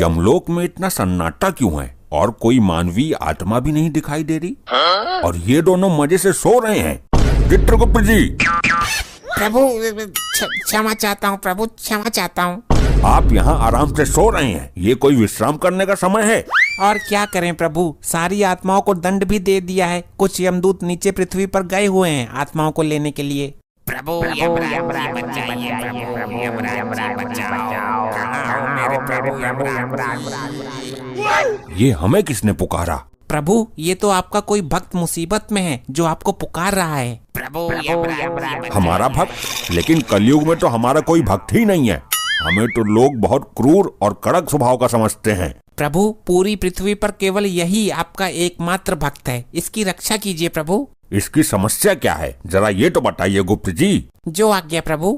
यमलोक में इतना सन्नाटा क्यों है और कोई मानवीय आत्मा भी नहीं दिखाई दे रही? और ये दोनों मजे से सो रहे हैं। चित्रगुप्त जी। प्रभु क्षमा चाहता हूँ प्रभु, क्षमा चाहता हूँ। आप यहाँ आराम से सो रहे हैं, ये कोई विश्राम करने का समय है? और क्या करें प्रभु, सारी आत्माओं को दंड भी दे दिया है। कुछ यमदूत नीचे पृथ्वी पर गए हुए हैं आत्माओं को लेने के लिए। प्रभु ये हमें किसने पुकारा? प्रभु ये तो आपका कोई भक्त मुसीबत में है जो आपको पुकार रहा है। प्रभु हमारा भक्त? लेकिन कलयुग में तो हमारा कोई भक्त ही नहीं है। हमें तो लोग बहुत क्रूर और कड़क स्वभाव का समझते हैं। प्रभु पूरी पृथ्वी पर केवल यही आपका एकमात्र भक्त है, इसकी रक्षा कीजिए प्रभु। इसकी समस्या क्या है, जरा ये तो बताइए गुप्त जी। जो आज्ञा प्रभु।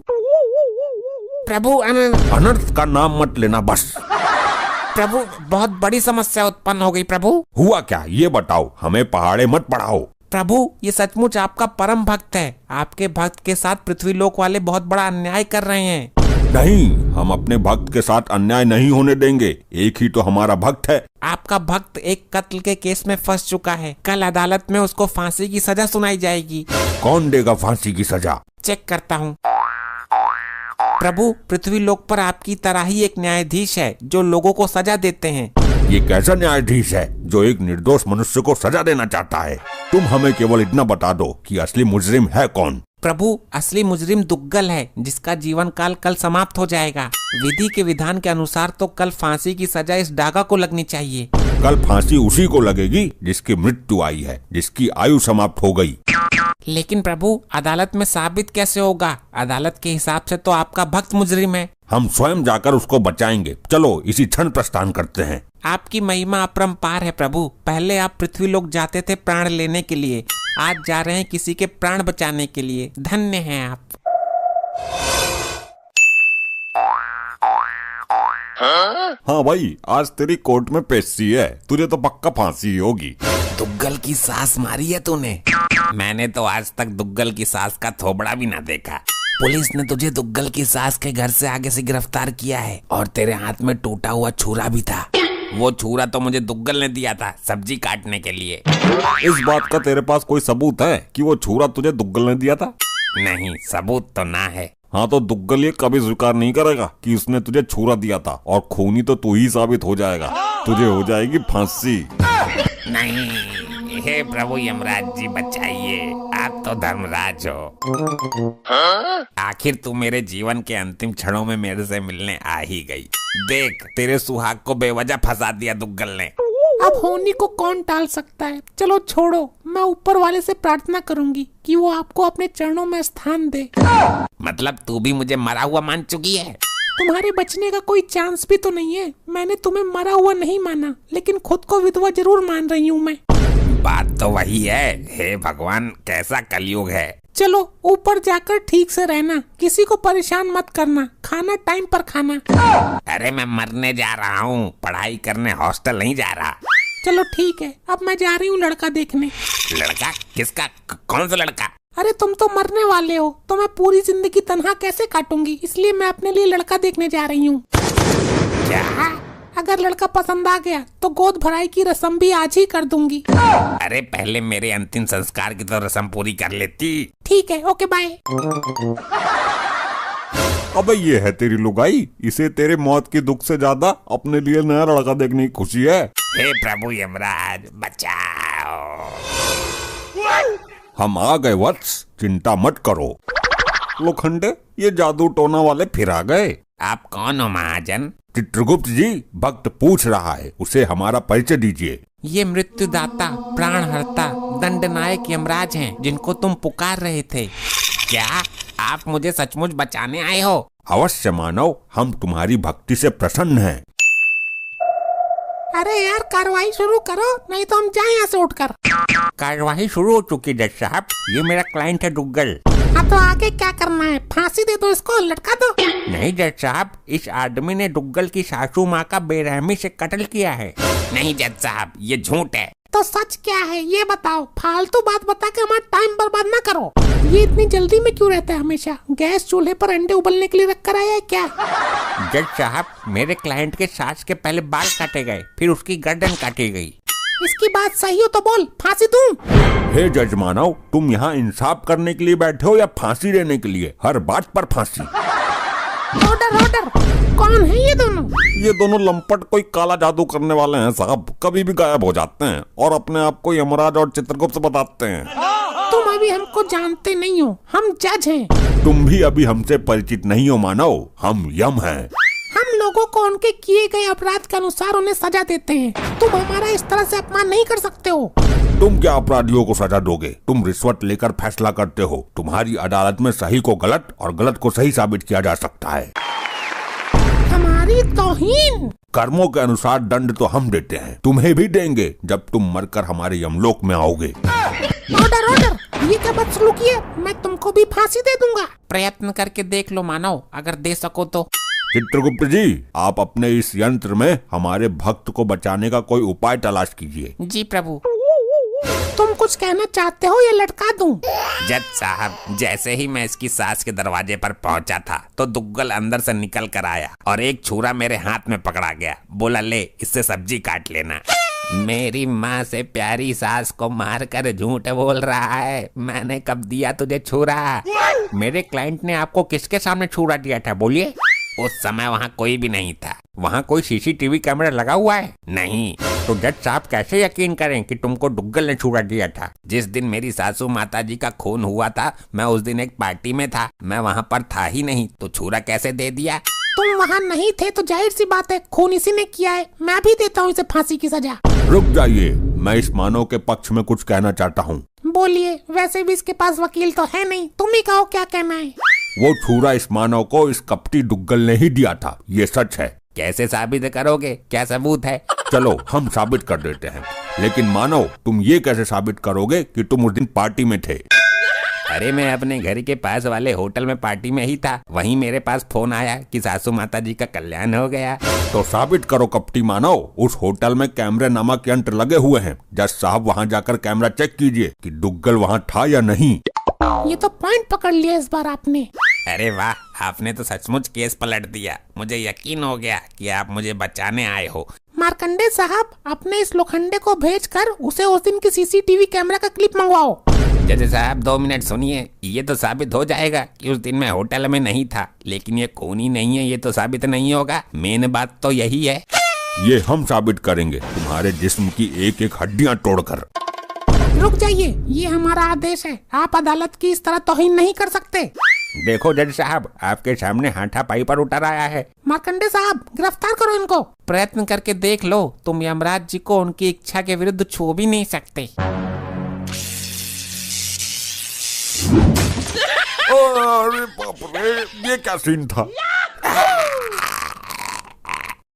प्रभु अनर्थ का नाम मत लेना बस। प्रभु बहुत बड़ी समस्या उत्पन्न हो गई प्रभु। हुआ क्या ये बताओ, हमें पहाड़े मत पढ़ाओ। प्रभु ये सचमुच आपका परम भक्त है। आपके भक्त के साथ पृथ्वी लोक वाले बहुत बड़ा अन्याय कर रहे हैं। नहीं, हम अपने भक्त के साथ अन्याय नहीं होने देंगे। एक ही तो हमारा भक्त है। आपका भक्त एक कत्ल के केस में फंस चुका है। कल अदालत में उसको फांसी की सजा सुनाई जाएगी। कौन देगा फांसी की सजा? चेक करता हूँ। प्रभु पृथ्वी लोक पर आपकी तरह ही एक न्यायाधीश है जो लोगों को सजा देते हैं। ये कैसा न्यायाधीश है जो एक निर्दोष मनुष्य को सजा देना चाहता है? तुम हमें केवल इतना बता दो कि असली मुजरिम है कौन? प्रभु असली मुजरिम दुग्गल है जिसका जीवन काल कल समाप्त हो जाएगा। विधि के विधान के अनुसार तो कल फांसी की सजा इस डागा को लगनी चाहिए। कल फांसी उसी को लगेगी जिसकी मृत्यु आई है, जिसकी आयु समाप्त हो गई। लेकिन प्रभु अदालत में साबित कैसे होगा? अदालत के हिसाब से तो आपका भक्त मुजरिम है। हम स्वयं जाकर उसको बचाएंगे। चलो इसी क्षण प्रस्थान करते हैं। आपकी महिमा अपरंपार है प्रभु। पहले आप पृथ्वी लोक जाते थे प्राण लेने के लिए, आज जा रहे हैं किसी के प्राण बचाने के लिए। धन्य हैं आप। हाँ भाई, आज तेरी कोर्ट में पेशी है, तुझे तो पक्का फांसी होगी। दुग्गल की सास मारी है तूने? मैंने तो आज तक दुग्गल की सास का थोबड़ा भी ना देखा। पुलिस ने तुझे दुग्गल की सास के घर से आगे से गिरफ्तार किया है और तेरे हाथ में टूटा हुआ छुरा भी था। वो छुरा तो मुझे दुग्गल ने दिया था सब्जी काटने के लिए। इस बात का तेरे पास कोई सबूत है कि वो छुरा तुझे दुग्गल ने दिया था? नहीं, सबूत तो ना है। हाँ तो दुग्गल ये कभी स्वीकार नहीं करेगा कि उसने तुझे छुरा दिया था, और खूनी तो तू ही साबित हो जाएगा। तुझे हो जाएगी फांसी। नहीं, हे प्रभु यमराज जी बचाइए, आप तो धर्मराज हो। आखिर तू मेरे जीवन के अंतिम क्षणों में मेरे से मिलने आ ही गई। देख, तेरे सुहाग को बेवजह फंसा दिया दुग्गल ने। अब होनी को कौन टाल सकता है? चलो छोड़ो, मैं ऊपर वाले से प्रार्थना करूंगी कि वो आपको अपने चरणों में स्थान दे। मतलब तू भी मुझे मरा हुआ मान चुकी है? तुम्हारे बचने का कोई चांस भी तो नहीं है। मैंने तुम्हें मरा हुआ नहीं माना, लेकिन खुद को विधवा जरूर मान रही हूँ मैं। बात तो वही है। हे भगवान, कैसा कलयुग है। चलो ऊपर जाकर ठीक से रहना, किसी को परेशान मत करना, खाना टाइम पर खाना। अरे मैं मरने जा रहा हूँ, पढ़ाई करने हॉस्टल नहीं जा रहा। चलो ठीक है, अब मैं जा रही हूँ लड़का देखने। लड़का? किसका? कौन सा लड़का? अरे तुम तो मरने वाले हो, तो मैं पूरी जिंदगी तन्हा कैसे काटूंगी, इसलिए मैं अपने लिए लड़का देखने जा रही हूँ। क्या? अगर लड़का पसंद आ गया तो गोद भराई की रस्म भी आज ही कर दूंगी। अरे पहले मेरे अंतिम संस्कार की तो रस्म पूरी कर लेती। ठीक है, ओके बाय। अबे ये है तेरी लुगाई, इसे तेरे मौत की दुख से ज्यादा अपने लिए नया लड़का देखने की खुशी है। हे प्रभु यमराज बचाओ। हम आ गए वत्स, चिंता मत करो। लोखंडे, ये जादू टोना वाले फिर आ गए। आप कौन हो महाजन? चित्रगुप्त जी, भक्त पूछ रहा है, उसे हमारा परिचय दीजिए। ये मृत्युदाता, प्राणहर्ता, दंडनायक यमराज हैं जिनको तुम पुकार रहे थे। क्या आप मुझे सचमुच बचाने आए हो? अवश्य मानव, हम तुम्हारी भक्ति से प्रसन्न हैं। अरे यार कार्रवाई शुरू करो, नहीं तो हम जाएं यहाँ से उठकर। कार्यवाही शुरू हो चुकी जज साहब, ये मेरा क्लाइंट है दुग्गल। हाँ तो आगे क्या करना है? फांसी दे दो इसको, लटका दो। नहीं जज साहब, इस आदमी ने दुग्गल की सासू माँ का बेरहमी से कत्ल किया है। नहीं जज साहब, ये झूठ है। तो सच क्या है ये बताओ, फालतू बात बता के हमारा टाइम बर्बाद ना करो। ये इतनी जल्दी में क्यों रहता है हमेशा? गैस चूल्हे पर अंडे उबलने के लिए रख कर आया है क्या? जज साहब, मेरे क्लाइंट के सास के पहले बाल काटे गए, फिर उसकी गर्दन काटी गई। इसकी बात सही हो तो बोल, फांसी दूं? हे जज मानव, तुम यहाँ इंसाफ करने के लिए बैठे हो या फांसी देने के लिए? हर बात पर फांसी। ऑर्डर ऑर्डर, कौन है ये दोनों? ये दोनों लंपट कोई काला जादू करने वाले हैं साहब, कभी भी गायब हो जाते हैं और अपने आप को यमराज और चित्रगुप्त बताते हैं। तुम अभी हमको जानते नहीं हो, हम जज हैं। तुम भी अभी हमसे परिचित नहीं हो मानव, हम यम हैं। हम लोगों को उनके किए गए अपराध के अनुसार उन्हें सजा देते हैं। तुम हमारा इस तरह से अपमान नहीं कर सकते हो। तुम क्या अपराधियों को सजा दोगे? तुम रिश्वत लेकर फैसला करते हो। तुम्हारी अदालत में सही को गलत और गलत को सही साबित किया जा सकता है। हमारी तौहीन। कर्मों के अनुसार दंड तो हम देते हैं, तुम्हें भी देंगे जब तुम मरकर हमारे यमलोक में आओगे। ऑर्डर ऑर्डर, ये क्या बदसलूकी है? मैं तुमको भी फांसी दे दूंगा। प्रयत्न करके देख लो मानव, अगर दे सको तो। चित्रगुप्त जी, आप अपने इस यंत्र में हमारे भक्त को बचाने का कोई उपाय तलाश कीजिए। जी प्रभु। तुम कुछ कहना चाहते हो या लटका दूं? जज साहब, जैसे ही मैं इसकी सास के दरवाजे पर पहुंचा था तो दुग्गल अंदर से निकल कर आया और एक छुरा मेरे हाथ में पकड़ा गया। बोला, ले इससे सब्जी काट लेना। मेरी माँ से प्यारी सास को मारकर झूठ बोल रहा है। मैंने कब दिया तुझे छुरा? मेरे क्लाइंट ने आपको किसके सामने छुरा दिया था, बोलिए? उस समय वहाँ कोई भी नहीं था। वहाँ कोई सीसीटीवी कैमरा लगा हुआ है? नहीं। तो जज साहब कैसे यकीन करें कि तुमको दुग्गल ने छुरा दिया था? जिस दिन मेरी सासू माताजी का खून हुआ था, मैं उस दिन एक पार्टी में था, मैं वहाँ पर था ही नहीं, तो छुरा कैसे दे दिया? तुम वहाँ नहीं थे तो जाहिर सी बात है खून इसी ने किया है। मैं भी देता हूँ इसे फांसी की सजा। रुक जाइए, मैं इस मानव के पक्ष में कुछ कहना चाहता हूँ। बोलिए, वैसे भी इसके पास वकील तो है नहीं, तुम ही कहो क्या कहना है। वो छुरा इस मानव को इस कपटी दुग्गल ने ही दिया था, ये सच है। कैसे साबित करोगे? क्या सबूत है? चलो हम साबित कर देते हैं, लेकिन मानव तुम ये कैसे साबित करोगे कि तुम उस दिन पार्टी में थे? अरे मैं अपने घर के पास वाले होटल में पार्टी में ही था। वहीं मेरे पास फोन आया कि सासू माता जी का कल्याण हो गया। तो साबित करो कपटी मानव, उस होटल में कैमरे नामक यंत्र लगे हुए हैं। जज साहब वहाँ जाकर कैमरा चेक कीजिए कि दुग्गल वहाँ था या नहीं। ये तो पॉइंट पकड़ लिया इस बार आपने। अरे वाह, आपने तो सचमुच केस पलट दिया। मुझे यकीन हो गया कि आप मुझे बचाने आए हो। मार्कंडे साहब, अपने इस लोखंडे को भेजकर उसे उस दिन की सीसीटीवी कैमरा का क्लिप मंगवाओ। जज साहब 2 मिनट सुनिए। ये तो साबित हो जाएगा कि उस दिन मैं होटल में नहीं था, लेकिन ये खून ही नहीं है, ये तो साबित नहीं होगा। मेन बात तो यही है। ये हम साबित करेंगे, तुम्हारे जिस्म की एक एक हड्डियां तोड़कर। रुक जाइए, ये हमारा आदेश है। आप अदालत की इस तरह तौहीन नहीं कर सकते। देखो जज साहब, आपके सामने हाथापाई पर उतर आया है। मार्कंडे साहब, गिरफ्तार करो इनको। प्रयत्न करके देख लो, तुम यमराज जी को उनकी इच्छा के विरुद्ध छू भी नहीं सकते। अरे बाप रे, ये क्या सीन था?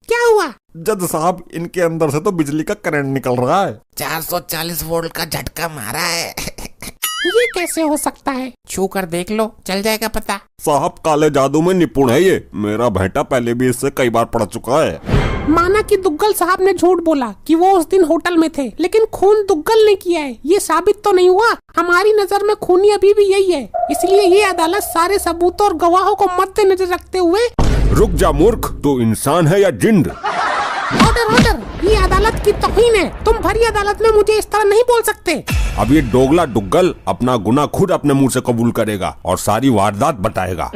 क्या हुआ? जज साहब, इनके अंदर से तो बिजली का करंट निकल रहा है। 440 वोल्ट का झटका मारा है। ये कैसे हो सकता है? छू कर देख लो, चल जाएगा पता। साहब काले जादू में निपुण है ये। मेरा बेटा पहले भी इससे कई बार पड़ चुका है। माना कि दुग्गल साहब ने झूठ बोला कि वो उस दिन होटल में थे, लेकिन खून दुग्गल ने किया है, ये साबित तो नहीं हुआ। हमारी नजर में खूनी अभी भी यही है, इसलिए ये अदालत सारे सबूतों और गवाहों को मद्देनजर रखते हुए। रुक जा मूर्ख, तू इंसान है या जिंद? ऑर्डर ऑर्डर, ये अदालत की तौहीन है। तुम भरी अदालत में मुझे इस तरह नहीं बोल सकते। अब ये दोगला दुग्गल अपना गुनाह खुद अपने मुंह से कबूल करेगा और सारी वारदात बताएगा।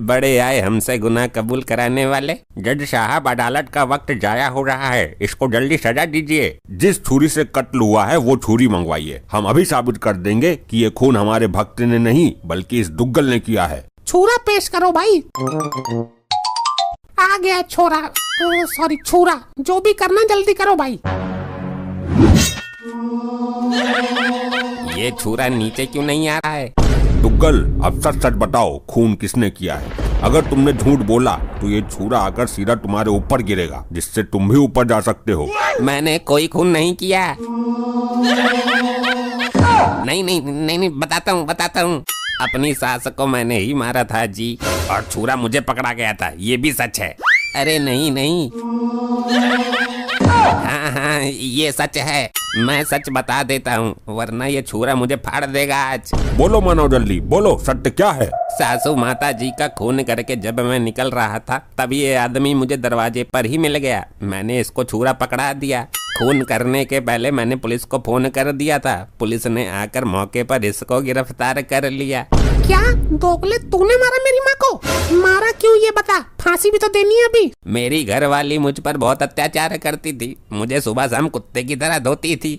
बड़े आए हमसे गुनाह कबूल कराने वाले। जज साहब, अदालत का वक्त जाया हो रहा है, इसको जल्दी सजा दीजिए। जिस छुरी से कत्ल हुआ है वो छुरी मंगवाइए। हम अभी साबित कर देंगे कि ये खून हमारे भक्त ने नहीं बल्कि इस दुग्गल ने किया है। छुरा पेश करो भाई। आ गया छोरा, सॉरी छुरा। जो भी करना जल्दी करो भाई। ये छुरा नीचे क्यों नहीं आ रहा है? दुग्गल, अब सच सच बताओ, खून किसने किया है? अगर तुमने झूठ बोला तो ये छुरा आकर सीधा तुम्हारे ऊपर गिरेगा, जिससे तुम भी ऊपर जा सकते हो। मैंने कोई खून नहीं किया। नहीं, बताता हूँ। अपनी सास को मैंने ही मारा था जी, और छुरा मुझे पकड़ा गया था, ये भी सच है। अरे नहीं, हाँ, ये सच है, मैं सच बता देता हूँ, वरना ये छुरा मुझे फाड़ देगा आज। बोलो मानव, जल्दी बोलो, सत्य क्या है? सासू माता जी का खून करके जब मैं निकल रहा था तब ये आदमी मुझे दरवाजे पर ही मिल गया। मैंने इसको छुरा पकड़ा दिया। खून करने के पहले मैंने पुलिस को फोन कर दिया था। पुलिस ने आकर मौके पर इसको गिरफ्तार कर लिया। क्या दोगले, तूने मारा मेरी माँ को? मारा क्यों ये बता, फांसी भी तो देनी है अभी। मेरी घरवाली मुझ पर बहुत अत्याचार करती थी, मुझे सुबह शाम कुत्ते की तरह धोती थी।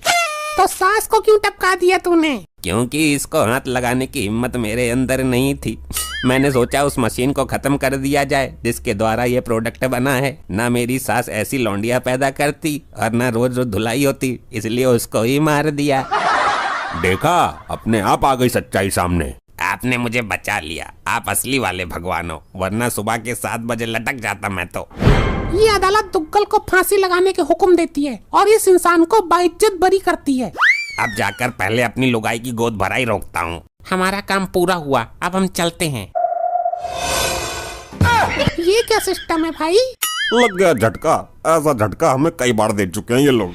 तो सास को क्यों टपका दिया तूने? क्योंकि इसको हाथ लगाने की हिम्मत मेरे अंदर नहीं थी। मैंने सोचा उस मशीन को खत्म कर दिया जाए जिसके द्वारा ये प्रोडक्ट बना है। ना मेरी सास ऐसी लौंडिया पैदा करती और ना रोज रोज धुलाई होती, इसलिए उसको ही मार दिया। देखा, अपने आप आ गई सच्चाई सामने। आपने मुझे बचा लिया, आप असली वाले भगवान हो, वरना सुबह के 7 बजे लटक जाता मैं तो। ये अदालत दुग्गल को फांसी लगाने के हुक्म देती है और इस इंसान को बाइज्जत बरी करती है। अब जाकर पहले अपनी लुगाई की गोद भराई रोकता हूँ। हमारा काम पूरा हुआ, अब हम चलते हैं। ये क्या सिस्टम है भाई? लग गया झटका। ऐसा झटका हमें कई बार दे चुके हैं ये लोग।